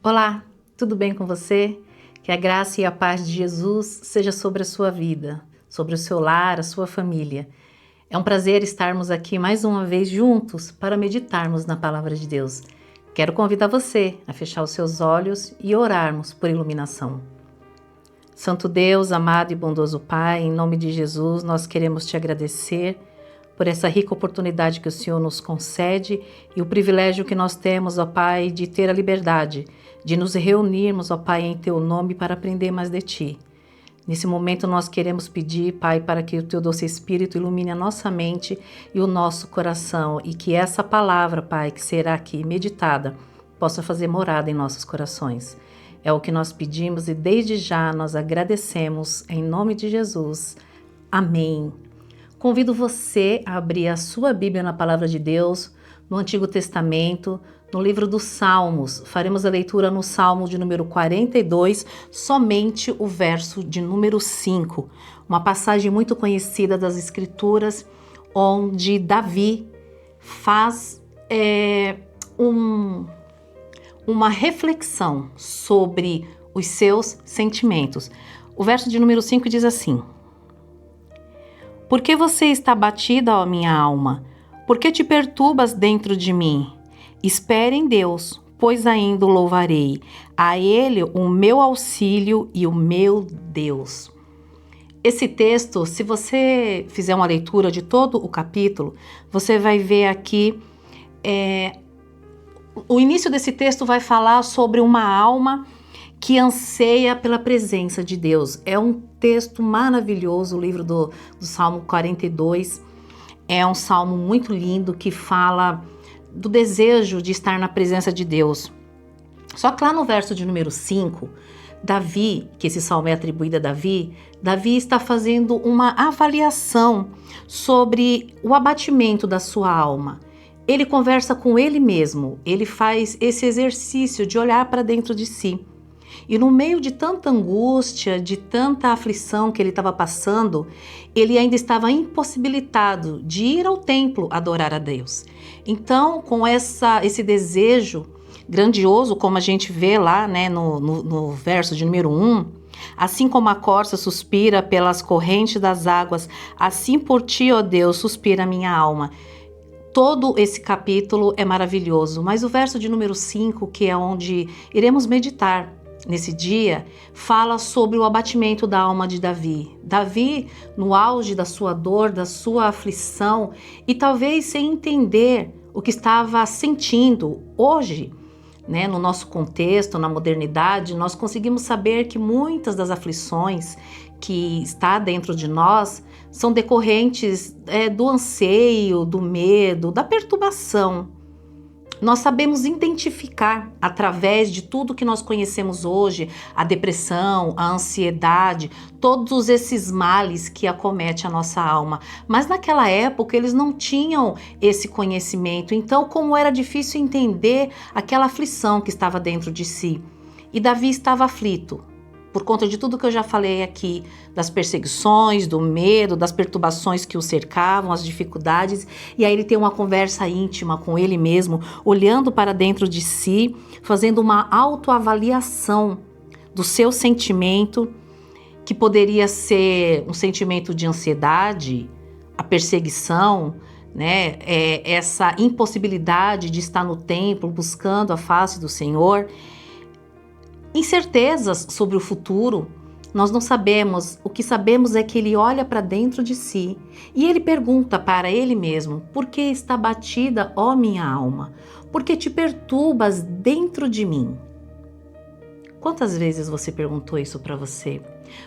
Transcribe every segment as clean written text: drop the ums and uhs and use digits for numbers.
Olá, tudo bem com você? Que a graça e a paz de Jesus seja sobre a sua vida, sobre o seu lar, a sua família. É um prazer estarmos aqui mais uma vez juntos para meditarmos na palavra de Deus. Quero convidar você a fechar os seus olhos e orarmos por iluminação. Santo Deus, amado e bondoso Pai, em nome de Jesus, nós queremos te agradecer por essa rica oportunidade que o Senhor nos concede e o privilégio que nós temos, ó Pai, de ter a liberdade de nos reunirmos, ó Pai, em Teu nome para aprender mais de Ti. Nesse momento nós queremos pedir, Pai, para que o Teu doce Espírito ilumine a nossa mente e o nosso coração e que essa palavra, Pai, que será aqui meditada, possa fazer morada em nossos corações. É o que nós pedimos e desde já nós agradecemos em nome de Jesus. Amém. Convido você a abrir a sua Bíblia na Palavra de Deus, no Antigo Testamento, no livro dos Salmos. Faremos a leitura no Salmo de número 42, somente o verso de número 5. Uma passagem muito conhecida das Escrituras, onde Davi faz uma reflexão sobre os seus sentimentos. O verso de número 5 diz assim: Por que você está abatida, ó minha alma? Por que te perturbas dentro de mim? Espere em Deus, pois ainda o louvarei. A Ele o meu auxílio e o meu Deus. Esse texto, se você fizer uma leitura de todo o capítulo, você vai ver aqui, o início desse texto vai falar sobre uma alma que anseia pela presença de Deus. É um texto maravilhoso, o livro do Salmo 42. É um salmo muito lindo que fala do desejo de estar na presença de Deus. Só que lá no verso de número 5, Davi, que esse salmo é atribuído a Davi está fazendo uma avaliação sobre o abatimento da sua alma. Ele conversa com ele mesmo, ele faz esse exercício de olhar para dentro de si. E no meio de tanta angústia, de tanta aflição que ele estava passando, ele ainda estava impossibilitado de ir ao templo adorar a Deus. Então, com esse desejo grandioso, como a gente vê lá, né, no verso de número 1, assim como a corça suspira pelas correntes das águas, assim por ti, ó Deus, suspira a minha alma. Todo esse capítulo é maravilhoso, mas o verso de número 5, que é onde iremos meditar nesse dia, fala sobre o abatimento da alma de Davi. Davi, no auge da sua dor, da sua aflição, e talvez sem entender o que estava sentindo. Hoje, né, no nosso contexto, na modernidade, nós conseguimos saber que muitas das aflições que está dentro de nós são decorrentes do anseio, do medo, da perturbação. Nós sabemos identificar, através de tudo que nós conhecemos hoje, a depressão, a ansiedade, todos esses males que acometem a nossa alma. Mas naquela época eles não tinham esse conhecimento, então como era difícil entender aquela aflição que estava dentro de si. E Davi estava aflito, por conta de tudo que eu já falei aqui, das perseguições, do medo, das perturbações que o cercavam, as dificuldades, e aí ele tem uma conversa íntima com ele mesmo, olhando para dentro de si, fazendo uma autoavaliação do seu sentimento, que poderia ser um sentimento de ansiedade, a perseguição, né? Essa impossibilidade de estar no templo buscando a face do Senhor. Incertezas sobre o futuro, nós não sabemos. O que sabemos é que ele olha para dentro de si e ele pergunta para ele mesmo: por que está batida, ó minha alma? Por que te perturbas dentro de mim? Quantas vezes você perguntou isso para você?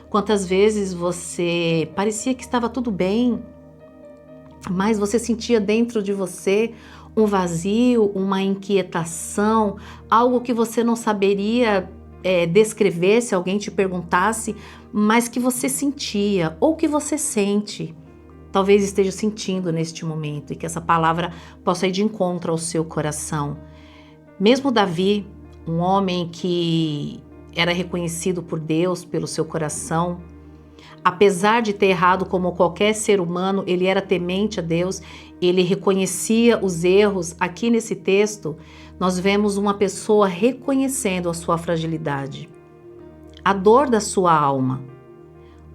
Quantas vezes você parecia que estava tudo bem, mas você sentia dentro de você um vazio, uma inquietação, algo que você não saberia descrever se alguém te perguntasse, mas que você sentia ou que você sente, talvez esteja sentindo neste momento, e que essa palavra possa ir de encontro ao seu coração. Mesmo Davi, um homem que era reconhecido por Deus pelo seu coração, Apesar de ter errado como qualquer ser humano, ele era temente a Deus, ele reconhecia os erros. Aqui nesse texto, nós vemos uma pessoa reconhecendo a sua fragilidade, a dor da sua alma.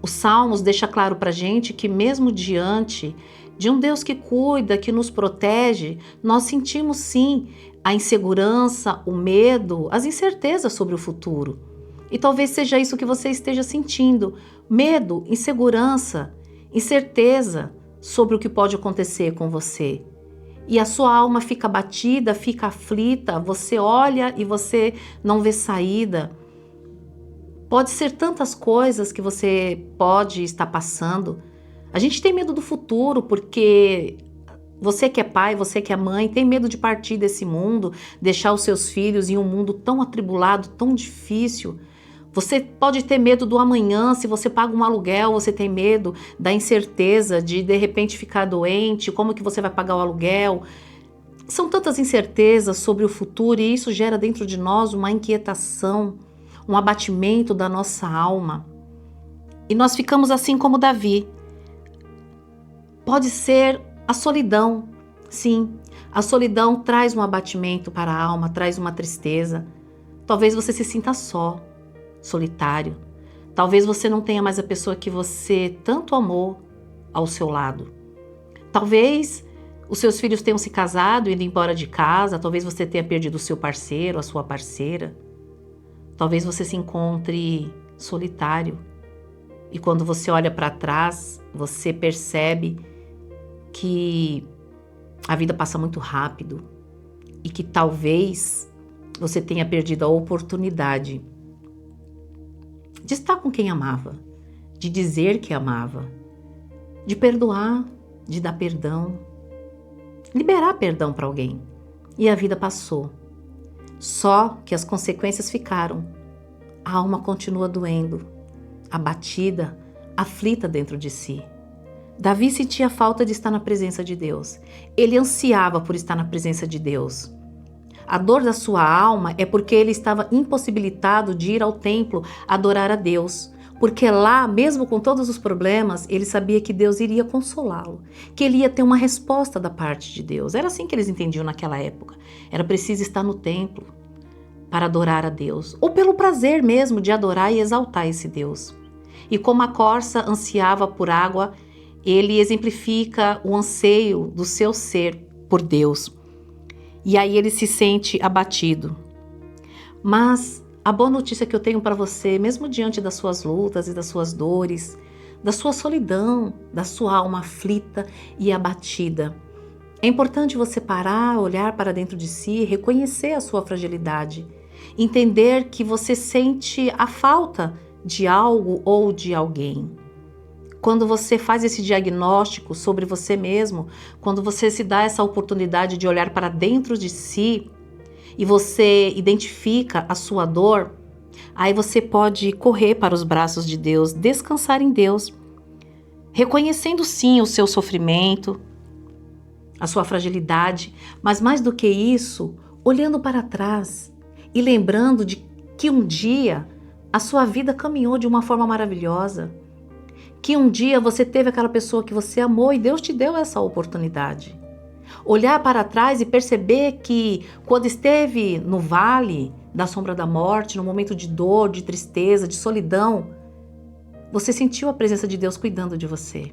Os Salmos deixam claro para a gente que mesmo diante de um Deus que cuida, que nos protege, nós sentimos sim a insegurança, o medo, as incertezas sobre o futuro. E talvez seja isso que você esteja sentindo: medo, insegurança, incerteza sobre o que pode acontecer com você. E a sua alma fica abatida, fica aflita, você olha e você não vê saída. Pode ser tantas coisas que você pode estar passando. A gente tem medo do futuro porque você que é pai, você que é mãe, tem medo de partir desse mundo, deixar os seus filhos em um mundo tão atribulado, tão difícil. Você pode ter medo do amanhã, se você paga um aluguel, você tem medo da incerteza de repente ficar doente, como que você vai pagar o aluguel. São tantas incertezas sobre o futuro e isso gera dentro de nós uma inquietação, um abatimento da nossa alma. E nós ficamos assim como Davi. Pode ser a solidão, sim. A solidão traz um abatimento para a alma, traz uma tristeza. Talvez você se sinta só, solitário. Talvez você não tenha mais a pessoa que você tanto amou ao seu lado. Talvez os seus filhos tenham se casado, indo embora de casa. Talvez você tenha perdido o seu parceiro, a sua parceira. Talvez você se encontre solitário e quando você olha para trás, você percebe que a vida passa muito rápido e que talvez você tenha perdido a oportunidade de estar com quem amava, de dizer que amava, de perdoar, de dar perdão, liberar perdão para alguém. E a vida passou. Só que as consequências ficaram. A alma continua doendo, abatida, aflita dentro de si. Davi sentia falta de estar na presença de Deus. Ele ansiava por estar na presença de Deus. A dor da sua alma é porque ele estava impossibilitado de ir ao templo adorar a Deus. Porque lá, mesmo com todos os problemas, ele sabia que Deus iria consolá-lo, que ele ia ter uma resposta da parte de Deus. Era assim que eles entendiam naquela época. Era preciso estar no templo para adorar a Deus, ou pelo prazer mesmo de adorar e exaltar esse Deus. E como a corça ansiava por água, ele exemplifica o anseio do seu ser por Deus. E aí ele se sente abatido. Mas a boa notícia que eu tenho para você, mesmo diante das suas lutas e das suas dores, da sua solidão, da sua alma aflita e abatida, é importante você parar, olhar para dentro de si, reconhecer a sua fragilidade, entender que você sente a falta de algo ou de alguém. Quando você faz esse diagnóstico sobre você mesmo, quando você se dá essa oportunidade de olhar para dentro de si e você identifica a sua dor, aí você pode correr para os braços de Deus, descansar em Deus, reconhecendo sim o seu sofrimento, a sua fragilidade, mas mais do que isso, olhando para trás e lembrando de que um dia a sua vida caminhou de uma forma maravilhosa, que um dia você teve aquela pessoa que você amou e Deus te deu essa oportunidade. Olhar para trás e perceber que quando esteve no vale da sombra da morte, no momento de dor, de tristeza, de solidão, você sentiu a presença de Deus cuidando de você.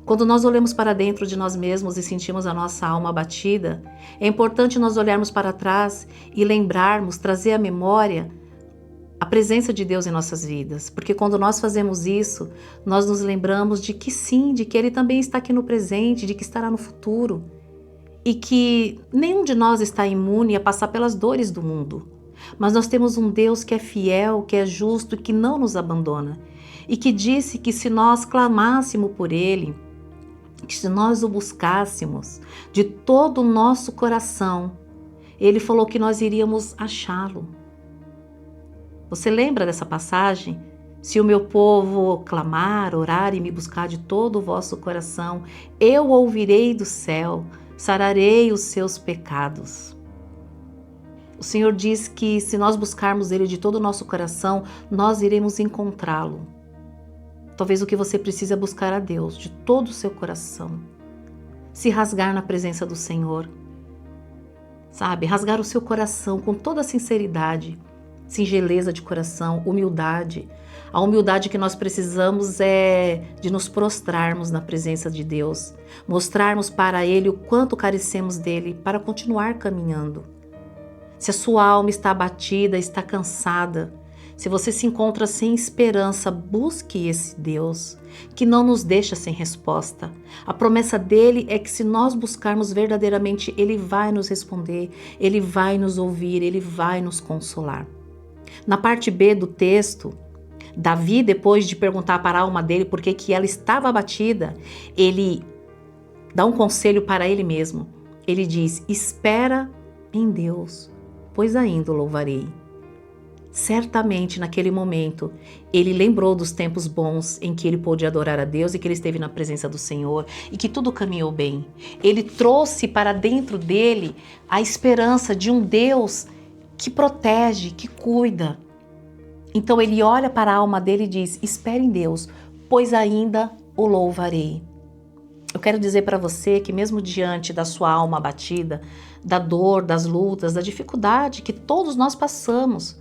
Quando nós olhamos para dentro de nós mesmos e sentimos a nossa alma abatida, é importante nós olharmos para trás e lembrarmos, trazer à memória a presença de Deus em nossas vidas, porque quando nós fazemos isso, nós nos lembramos de que sim, de que Ele também está aqui no presente, de que estará no futuro e que nenhum de nós está imune a passar pelas dores do mundo. Mas nós temos um Deus que é fiel, que é justo, que não nos abandona e que disse que se nós clamássemos por Ele, que se nós o buscássemos de todo o nosso coração, Ele falou que nós iríamos achá-lo. Você lembra dessa passagem? Se o meu povo clamar, orar e me buscar de todo o vosso coração, eu ouvirei do céu, sararei os seus pecados. O Senhor diz que se nós buscarmos Ele de todo o nosso coração, nós iremos encontrá-lo. Talvez o que você precisa é buscar a Deus de todo o seu coração. Se rasgar na presença do Senhor. Sabe? Rasgar o seu coração com toda a sinceridade, singeleza de coração, humildade. A humildade que nós precisamos é de nos prostrarmos na presença de Deus, mostrarmos para Ele o quanto carecemos dele para continuar caminhando. Se a sua alma está abatida, está cansada, se você se encontra sem esperança, busque esse Deus que não nos deixa sem resposta. A promessa dele é que se nós buscarmos verdadeiramente, ele vai nos responder, ele vai nos ouvir, ele vai nos consolar. Na parte B do texto, Davi, depois de perguntar para a alma dele por que ela estava abatida, ele dá um conselho para ele mesmo. Ele diz: espera em Deus, pois ainda o louvarei. Certamente naquele momento ele lembrou dos tempos bons em que ele pôde adorar a Deus e que ele esteve na presença do Senhor e que tudo caminhou bem. Ele trouxe para dentro dele a esperança de um Deus que protege, que cuida. Então ele olha para a alma dele e diz: espere em Deus, pois ainda o louvarei. Eu quero dizer para você que mesmo diante da sua alma abatida, da dor, das lutas, da dificuldade que todos nós passamos,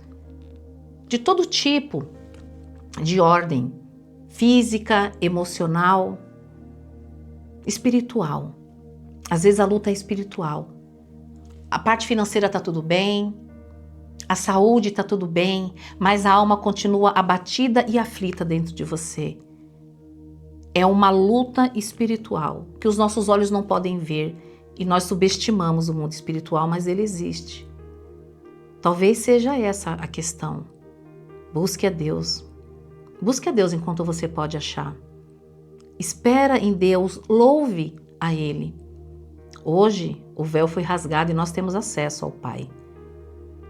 de todo tipo, de ordem física, emocional, espiritual. Às vezes a luta é espiritual. A parte financeira está tudo bem, a saúde está tudo bem, mas a alma continua abatida e aflita dentro de você. É uma luta espiritual que os nossos olhos não podem ver e nós subestimamos o mundo espiritual, mas ele existe. Talvez seja essa a questão. Busque a Deus. Busque a Deus enquanto você pode achar. Espera em Deus, louve a Ele. Hoje, o véu foi rasgado e nós temos acesso ao Pai.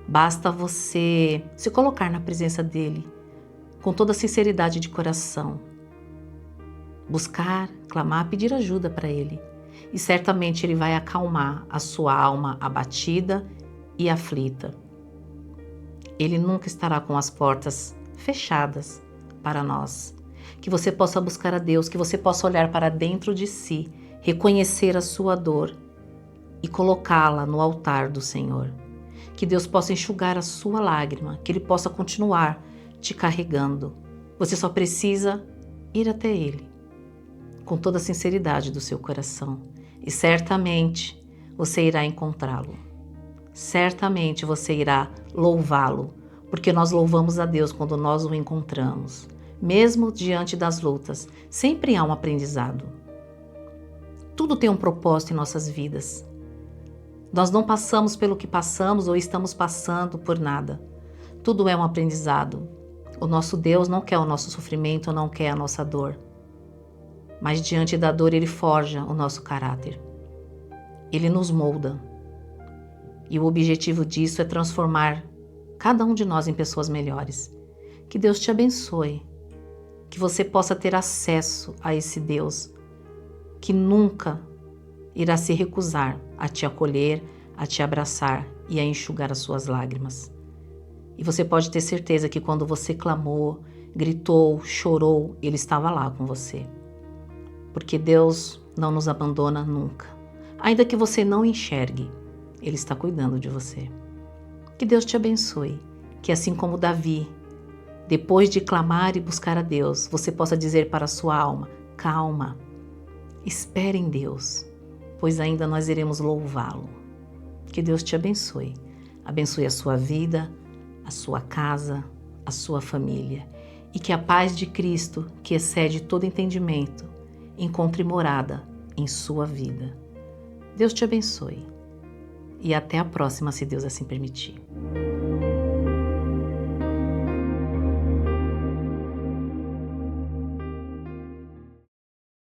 Basta você se colocar na presença dEle, com toda a sinceridade de coração. Buscar, clamar, pedir ajuda para Ele. E certamente Ele vai acalmar a sua alma abatida e aflita. Ele nunca estará com as portas fechadas para nós. Que você possa buscar a Deus, que você possa olhar para dentro de si, reconhecer a sua dor e colocá-la no altar do Senhor. Que Deus possa enxugar a sua lágrima, que Ele possa continuar te carregando. Você só precisa ir até Ele, com toda a sinceridade do seu coração. E certamente você irá encontrá-lo. Certamente você irá louvá-lo, porque nós louvamos a Deus quando nós o encontramos. Mesmo diante das lutas, sempre há um aprendizado. Tudo tem um propósito em nossas vidas. Nós não passamos pelo que passamos ou estamos passando por nada. Tudo é um aprendizado. O nosso Deus não quer o nosso sofrimento, não quer a nossa dor. Mas diante da dor, Ele forja o nosso caráter. Ele nos molda. E o objetivo disso é transformar cada um de nós em pessoas melhores. Que Deus te abençoe. Que você possa ter acesso a esse Deus que nunca irá se recusar a te acolher, a te abraçar e a enxugar as suas lágrimas. E você pode ter certeza que quando você clamou, gritou, chorou, Ele estava lá com você. Porque Deus não nos abandona nunca. Ainda que você não enxergue, Ele está cuidando de você. Que Deus te abençoe. Que assim como Davi, depois de clamar e buscar a Deus, você possa dizer para a sua alma: calma, espere em Deus, pois ainda nós iremos louvá-lo. Que Deus te abençoe. Abençoe a sua vida, a sua casa, a sua família. E que a paz de Cristo, que excede todo entendimento, encontre morada em sua vida. Deus te abençoe. E até a próxima, se Deus assim permitir.